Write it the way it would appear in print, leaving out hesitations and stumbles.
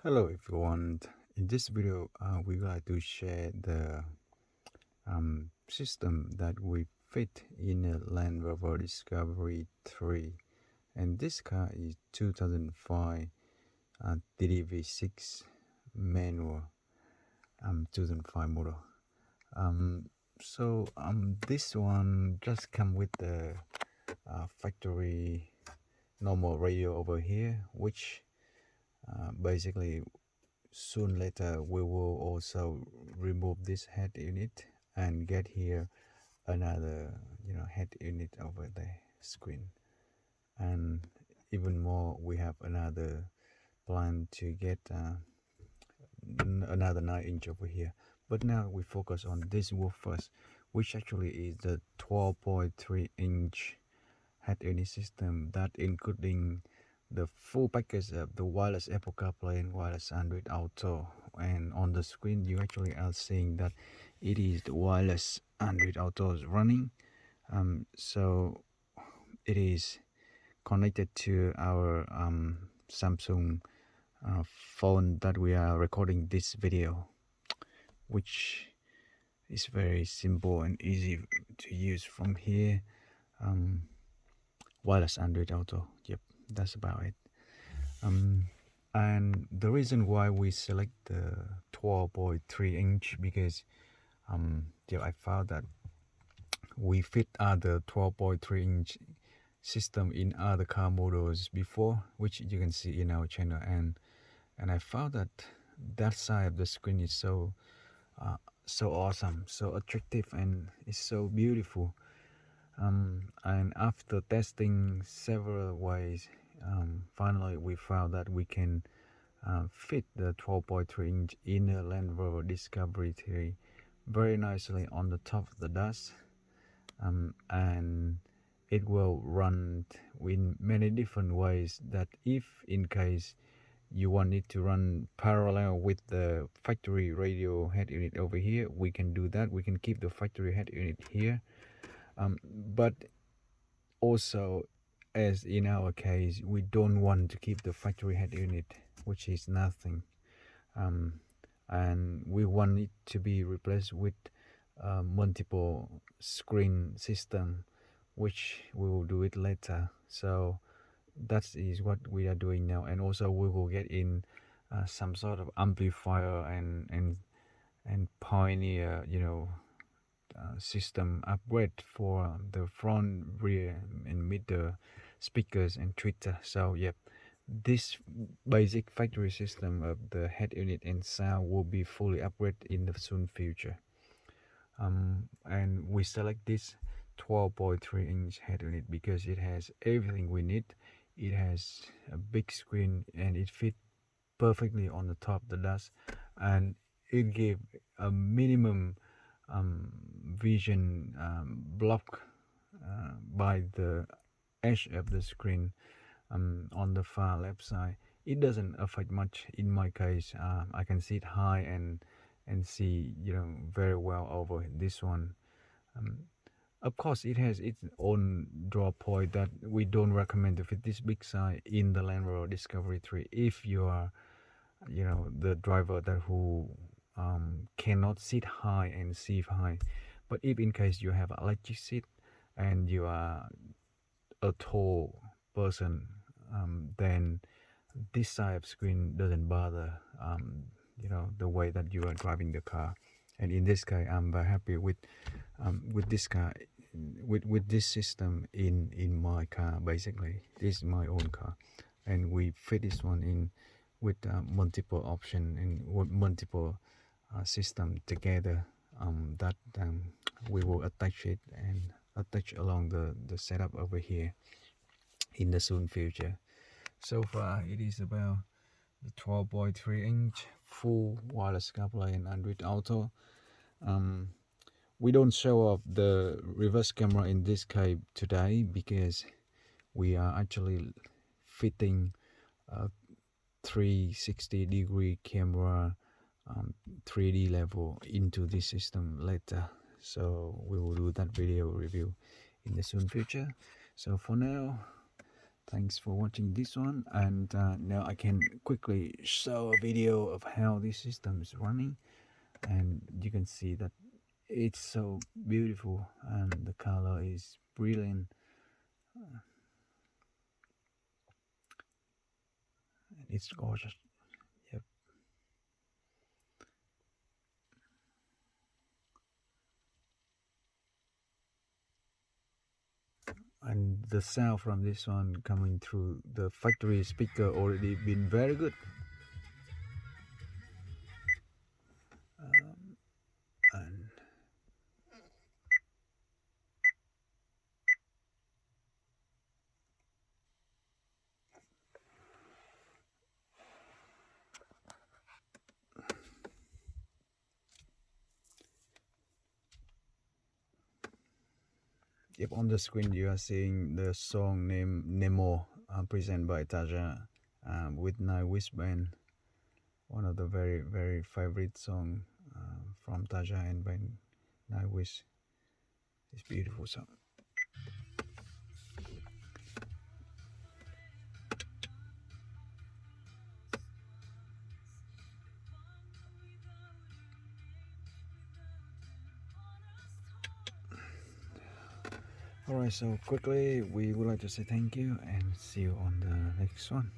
Hello everyone. In this video, we would like to share the system that we fit in a Land Rover Discovery 3, and this car is 2005 TDV6 Manual, 2005 model. This one just come with the factory normal radio over here, which basically soon later we will also remove this head unit and get here another head unit over the screen, and even more we have another plan to get another 9-inch over here. But now we focus on this woof first, which actually is the 12.3-inch head unit system that including the full package of the wireless Apple Carplay and wireless Android Auto. And on the screen you actually are seeing that it is the wireless Android Autos running. So it is connected to our Samsung phone that we are recording this video, which is very simple and easy to use from here. Wireless Android Auto, yep, that's about it. And the reason why we select the 12.3-inch because I found that we fit other 12.3-inch system in other car models before, which you can see in our channel, and I found that that side of the screen is so awesome, so attractive, and it's so beautiful. And after testing several ways, finally we found that we can fit the 12.3-inch inner Land Rover Discovery 3 very nicely on the top of the dash, and it will run in many different ways, that if in case you want it to run parallel with the factory radio head unit over here, we can do that. We can keep the factory head unit here, but also, as in our case, we don't want to keep the factory head unit, which is nothing, and we want it to be replaced with multiple screen system, which we will do it later. So that is what we are doing now, and also we will get in some sort of amplifier and pioneer system upgrade for the front, rear and middle speakers and tweeter. So yep, this basic factory system of the head unit and sound will be fully upgraded in the soon future. And we select this 12.3-inch head unit because it has everything we need. It has a big screen and it fits perfectly on the top of the dash, and it gave a minimum vision block by the edge of the screen on the far left side. It doesn't affect much in my case. I can see it high and see very well over this one. Of course it has its own draw point that we don't recommend to fit this big size in the Land Rover Discovery 3 if you are the driver that who cannot sit high and see high. But if in case you have an electric seat and you are a tall person, then this side of screen doesn't bother the way that you are driving the car. And in this case I'm very happy with this car, with this system in my car. Basically this is my own car, and we fit this one in with multiple option and multiple system together, that we will attach it and attach along the setup over here in the soon future. So far it is about the 12.3-inch full wireless CarPlay and Android Auto. We don't show off the reverse camera in this case today because we are actually fitting a 360-degree camera 3D level into this system later, so we will do that video review in the soon future. So for now, Thanks for watching this one, and now I can quickly show a video of how this system is running, and you can see that it's so beautiful and the color is brilliant. It's gorgeous. Yep. And the sound from this one coming through the factory speaker already been very good. And yep, on the screen you are seeing the song named Nemo, presented by Taja, with Naiwish Band. One of the very favorite song from Taja and by Naiwish. It's beautiful song. Alright, so quickly we would like to say thank you and see you on the next one.